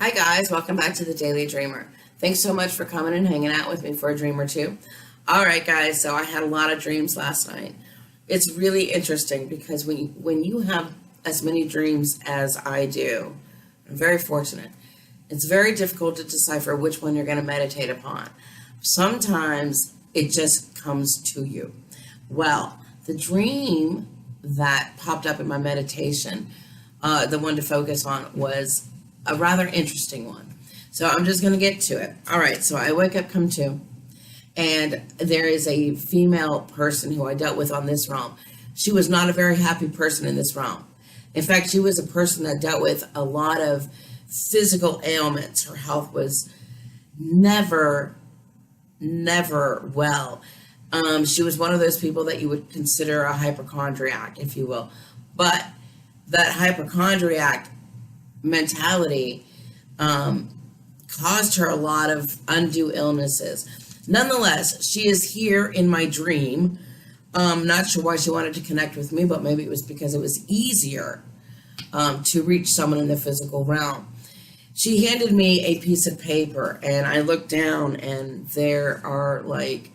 Hi guys, welcome back to the Daily Dreamer. Thanks so much for coming and hanging out with me for a dream or two. All right guys, so I had a lot of dreams last night. It's really interesting because when you have as many dreams as I do, I'm very fortunate. It's very difficult to decipher which one you're going to meditate upon. Sometimes it just comes to you. Well, the dream that popped up in my meditation, the one to focus on, was a rather interesting one. So I'm just going to get to it. All right, so I wake up, come to, and there is a female person who I dealt with on this realm. She was not a very happy person in this realm. In fact, she was a person that dealt with a lot of physical ailments. Her health was never well. She was one of those people that you would consider a hypochondriac, if you will. But that hypochondriac mentality caused her a lot of undue illnesses. Nonetheless, she is here in my dream. Not sure why she wanted to connect with me, but maybe it was because it was easier to reach someone in the physical realm. She handed me a piece of paper, and I looked down, and there are like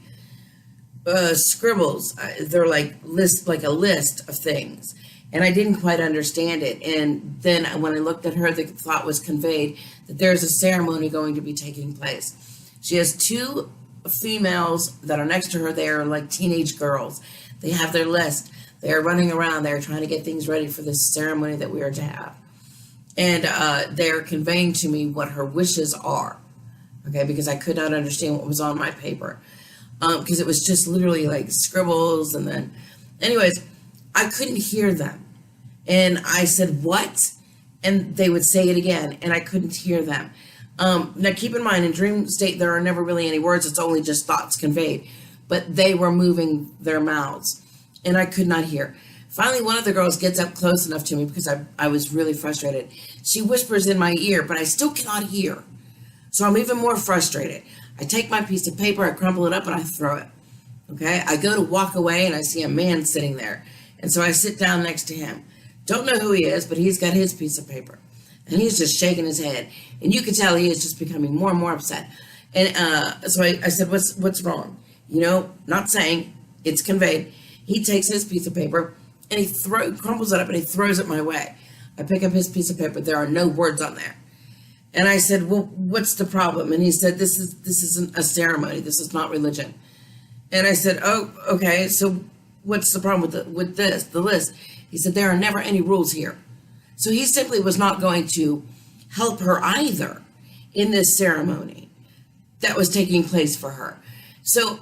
scribbles. They're like a list of things. And I didn't quite understand it. And then when I looked at her, the thought was conveyed that there's a ceremony going to be taking place. She has two females that are next to her. They are like teenage girls. They have their list. They are running around. They're trying to get things ready for this ceremony that we are to have. And they're conveying to me what her wishes are. Okay, because I could not understand what was on my paper. Because it was just literally like scribbles. And then, anyways, I couldn't hear them. And I said, what? And they would say it again, and I couldn't hear them. Now, keep in mind, in dream state, there are never really any words. It's only just thoughts conveyed. But they were moving their mouths, and I could not hear. Finally, one of the girls gets up close enough to me because I was really frustrated. She whispers in my ear, but I still cannot hear. So I'm even more frustrated. I take my piece of paper, I crumple it up, and I throw it. Okay? I go to walk away, and I see a man sitting there. And so I sit down next to him. Don't know who he is, but he's got his piece of paper. And he's just shaking his head. And you can tell he is just becoming more and more upset. And so I said, what's wrong? You know, not saying, it's conveyed. He takes his piece of paper and he crumbles it up and he throws it my way. I pick up his piece of paper. There are no words on there. And I said, well, what's the problem? And he said, this isn't a ceremony. This is not religion. And I said, oh, okay, so what's the problem with the list? He said, there are never any rules here. So he simply was not going to help her either in this ceremony that was taking place for her. So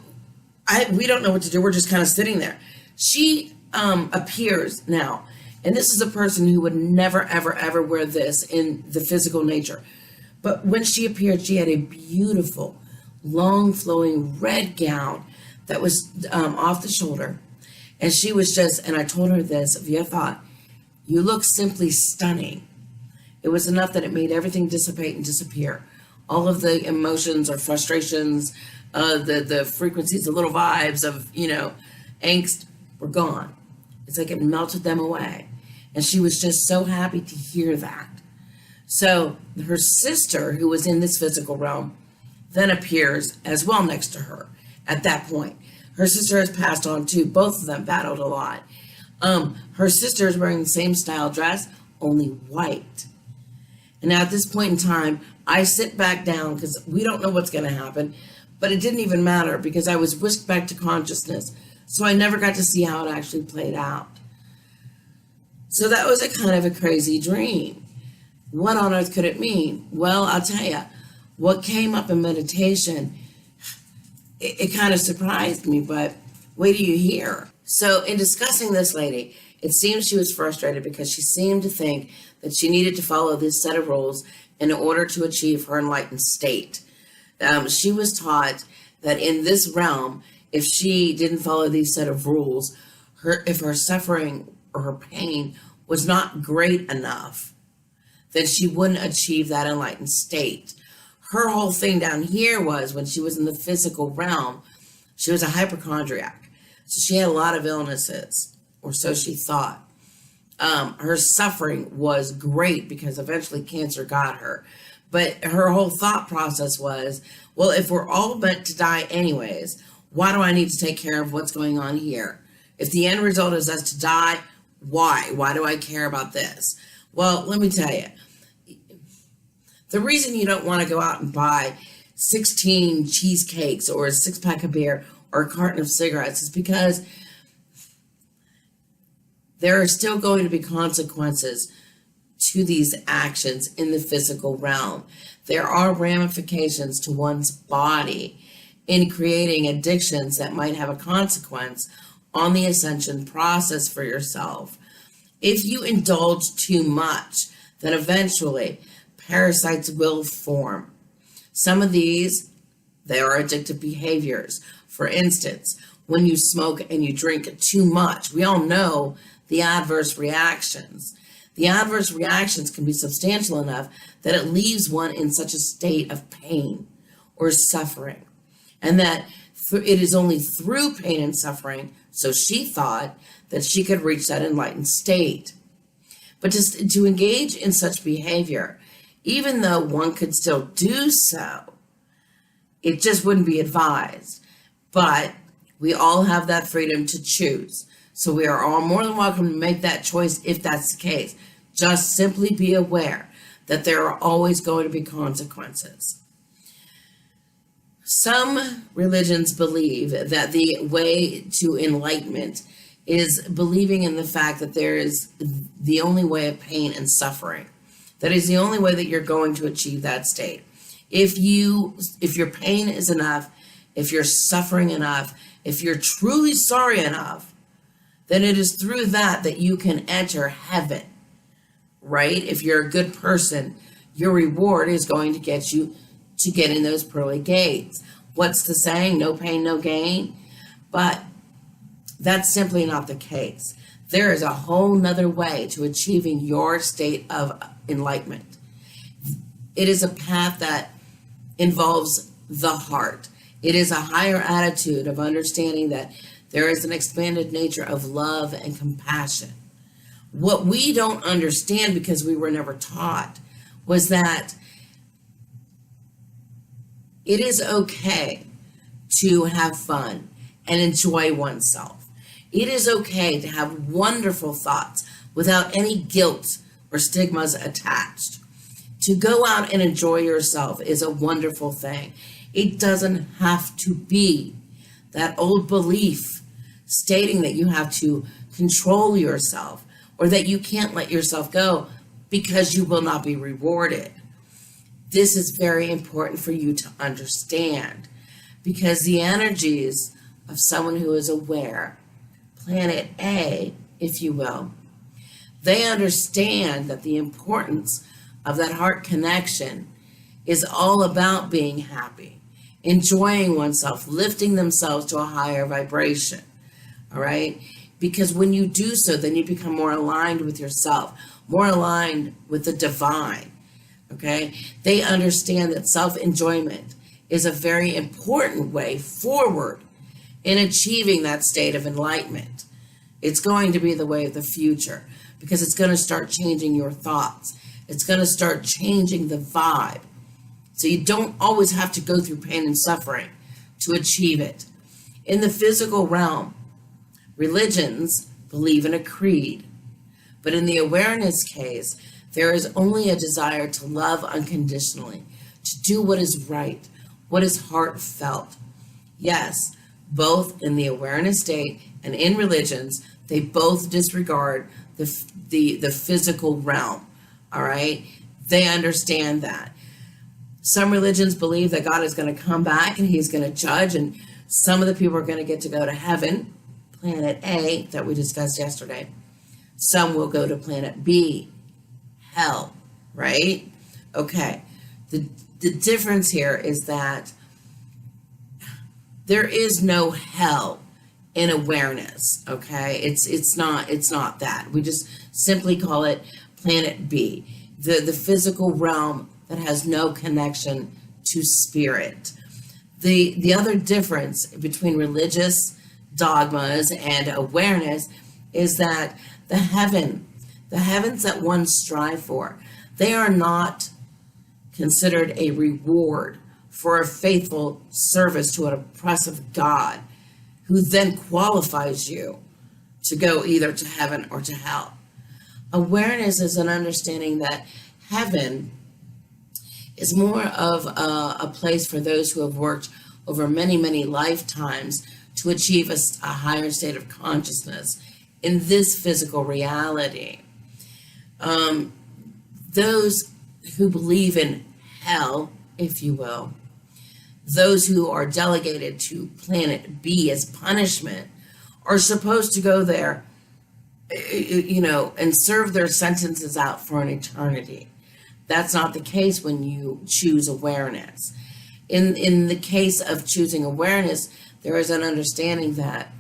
we don't know what to do. We're just kind of sitting there. She appears now, and this is a person who would never, ever, ever wear this in the physical nature. But when she appeared, she had a beautiful, long, flowing red gown that was off the shoulder. And she was just, and I told her this, via thought, you look simply stunning. It was enough that it made everything dissipate and disappear. All of the emotions or frustrations, the frequencies, the little vibes of, angst were gone. It's like it melted them away. And she was just so happy to hear that. So her sister, who was in this physical realm, then appears as well next to her at that point. Her sister has passed on too. Both of them battled a lot. Her sister is wearing the same style dress, only white. And now at this point in time, I sit back down because we don't know what's going to happen. But it didn't even matter because I was whisked back to consciousness. So I never got to see how it actually played out. So that was a kind of a crazy dream. What on earth could it mean? Well, I'll tell you, what came up in meditation, it kind of surprised me, but wait till you hear. So in discussing this lady, it seems she was frustrated because she seemed to think that she needed to follow this set of rules in order to achieve her enlightened state. She was taught that in this realm, if she didn't follow these set of rules, if her suffering or her pain was not great enough, then she wouldn't achieve that enlightened state. Her whole thing down here was when she was in the physical realm, she was a hypochondriac. So she had a lot of illnesses, or so she thought. Her suffering was great because eventually cancer got her. But her whole thought process was, well, if we're all meant to die anyways, why do I need to take care of what's going on here? If the end result is us to die, why? Why do I care about this? Well, let me tell you, the reason you don't want to go out and buy 16 cheesecakes or a 6-pack of beer or a carton of cigarettes is because there are still going to be consequences to these actions in the physical realm. There are ramifications to one's body in creating addictions that might have a consequence on the ascension process for yourself. If you indulge too much, then eventually parasites will form. Some of these, they are addictive behaviors. For instance, when you smoke and you drink too much, we all know the adverse reactions. The adverse reactions can be substantial enough that it leaves one in such a state of pain or suffering. And that it is only through pain and suffering, so she thought, that she could reach that enlightened state. But to engage in such behavior, even though one could still do so, it just wouldn't be advised. But we all have that freedom to choose. So we are all more than welcome to make that choice if that's the case. Just simply be aware that there are always going to be consequences. Some religions believe that the way to enlightenment is believing in the fact that there is the only way of pain and suffering. That is the only way that you're going to achieve that state. If your pain is enough, if you're suffering enough, if you're truly sorry enough, then it is through that you can enter heaven, right? If you're a good person, your reward is going to get you to get in those pearly gates. What's the saying? No pain, no gain. But that's simply not the case. There is a whole nother way to achieving your state of enlightenment. It is a path that involves the heart. It is a higher attitude of understanding that there is an expanded nature of love and compassion. What we don't understand, because we were never taught, was that it is okay to have fun and enjoy oneself. It is okay to have wonderful thoughts without any guilt or stigmas attached. To go out and enjoy yourself is a wonderful thing. It doesn't have to be that old belief stating that you have to control yourself or that you can't let yourself go because you will not be rewarded. This is very important for you to understand, because the energies of someone who is aware, planet A, if you will, they understand that the importance of that heart connection is all about being happy, enjoying oneself, lifting themselves to a higher vibration, all right? Because when you do so, then you become more aligned with yourself, more aligned with the divine, okay? They understand that self-enjoyment is a very important way forward in achieving that state of enlightenment. It's going to be the way of the future, because it's going to start changing your thoughts. It's going to start changing the vibe. So you don't always have to go through pain and suffering to achieve it. In the physical realm, religions believe in a creed. But in the awareness case, there is only a desire to love unconditionally, to do what is right, what is heartfelt. Yes, both in the awareness state and in religions, they both disregard the physical realm, all right? They understand that. Some religions believe that God is going to come back and he's going to judge, and some of the people are going to get to go to heaven, planet A, that we discussed yesterday. Some will go to planet B, hell, right? Okay. The difference here is that there is no hell in awareness, okay? It's not that. We just simply call it planet B, the physical realm that has no connection to spirit. The other difference between religious dogmas and awareness is that the heavens that one strive for, they are not considered a reward for a faithful service to an oppressive God who then qualifies you to go either to heaven or to hell. Awareness is an understanding that heaven is more of a place for those who have worked over many, many lifetimes to achieve a higher state of consciousness in this physical reality. Those who believe in hell, if you will, those who are delegated to planet B as punishment, are supposed to go there, and serve their sentences out for an eternity. That's not the case when you choose awareness. In the case of choosing awareness, there is an understanding that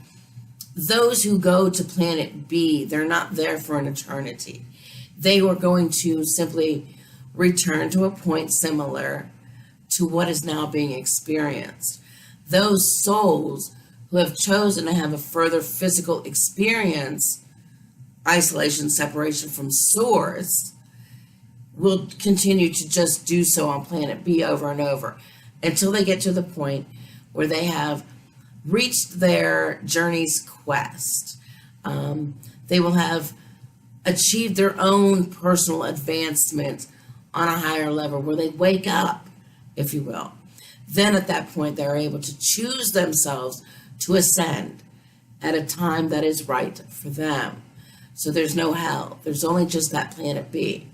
those who go to planet B, they're not there for an eternity. They were going to simply return to a point similar to what is now being experienced. Those souls who have chosen to have a further physical experience, isolation, separation from source, will continue to just do so on planet B over and over until they get to the point where they have reached their journey's quest. They will have achieved their own personal advancement on a higher level where they wake up, if you will. Then at that point, they're able to choose themselves to ascend at a time that is right for them. So there's no hell. There's only just that planet B,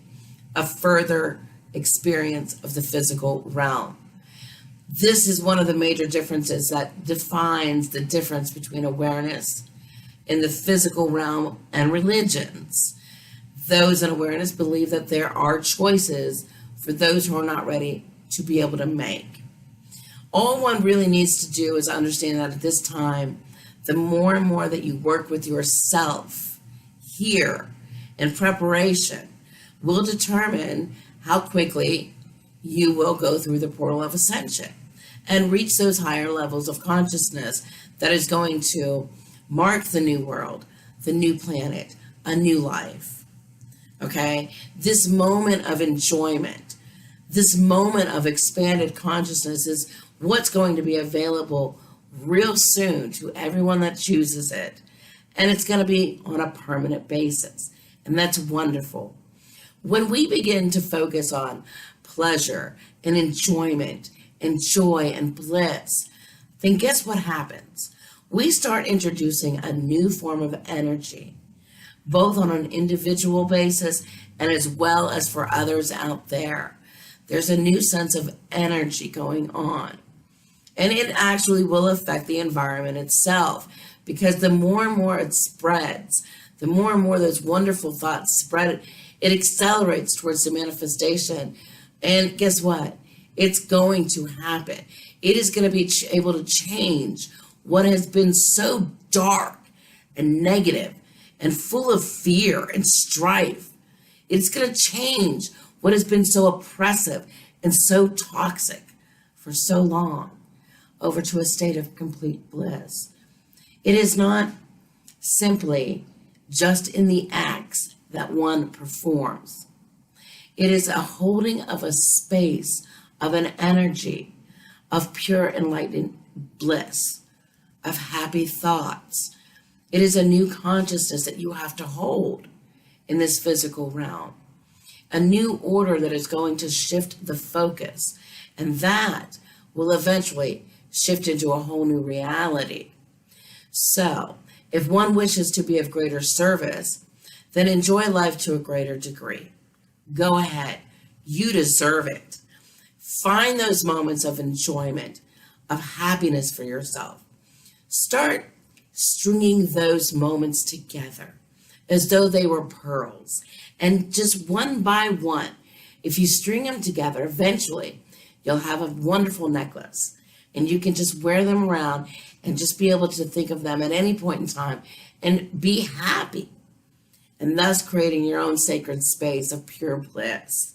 a further experience of the physical realm. This is one of the major differences that defines the difference between awareness in the physical realm and religions. Those in awareness believe that there are choices for those who are not ready to be able to make. All one really needs to do is understand that at this time, the more and more that you work with yourself here in preparation will determine how quickly you will go through the portal of ascension and reach those higher levels of consciousness that is going to mark the new world, the new planet, a new life. Okay? This moment of enjoyment, this moment of expanded consciousness is what's going to be available real soon to everyone that chooses it. And it's going to be on a permanent basis. And that's wonderful. When we begin to focus on pleasure and enjoyment and joy and bliss, then guess what happens? We start introducing a new form of energy, both on an individual basis and as well as for others out there. There's a new sense of energy going on. And it actually will affect the environment itself, because the more and more it spreads, the more and more those wonderful thoughts spread, it accelerates towards the manifestation. And guess what? It's going to happen. It is going to be able to change what has been so dark and negative and full of fear and strife. It's going to change what has been so oppressive and so toxic for so long over to a state of complete bliss. It is not simply just in the acts that one performs. It is a holding of a space of an energy of pure enlightened bliss, of happy thoughts. It is a new consciousness that you have to hold in this physical realm. A new order that is going to shift the focus, and that will eventually shift into a whole new reality. So, if one wishes to be of greater service, then enjoy life to a greater degree. Go ahead. You deserve it. Find those moments of enjoyment, of happiness for yourself. Start stringing those moments together as though they were pearls. And just one by one, if you string them together, eventually you'll have a wonderful necklace. And you can just wear them around and just be able to think of them at any point in time and be happy. And thus creating your own sacred space of pure bliss.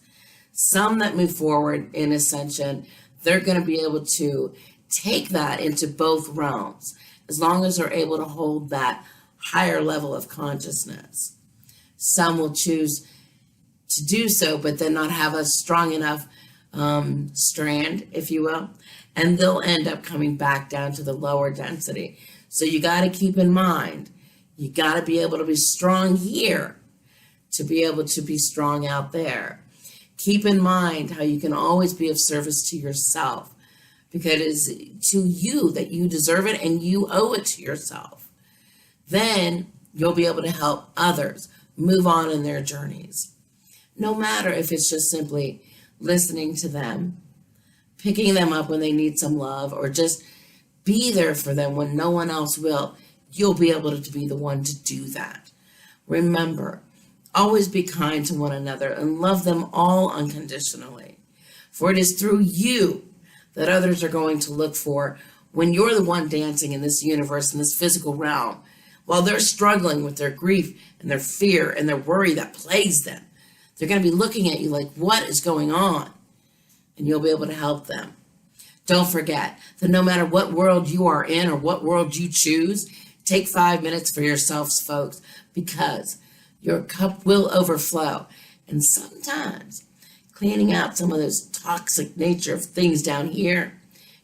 Some that move forward in ascension, they're going to be able to take that into both realms, as long as they're able to hold that higher level of consciousness. Some will choose to do so, but then not have a strong enough strand, if you will, and they'll end up coming back down to the lower density. So you got to keep in mind, you got to be able to be strong here to be able to be strong out there. Keep in mind how you can always be of service to yourself, because it is to you that you deserve it and you owe it to yourself. Then you'll be able to help others move on in their journeys. No matter if it's just simply listening to them, picking them up when they need some love, or just be there for them when no one else will. You'll be able to be the one to do that. Remember, always be kind to one another and love them all unconditionally. For it is through you that others are going to look for when you're the one dancing in this universe, in this physical realm, while they're struggling with their grief and their fear and their worry that plagues them. They're going to be looking at you like, what is going on? And you'll be able to help them. Don't forget that no matter what world you are in or what world you choose, take 5 minutes for yourselves, folks, because your cup will overflow. And sometimes cleaning out some of those toxic nature of things down here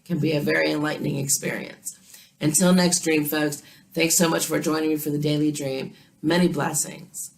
can be a very enlightening experience. Until next dream, folks, thanks so much for joining me for the Daily Dream. Many blessings.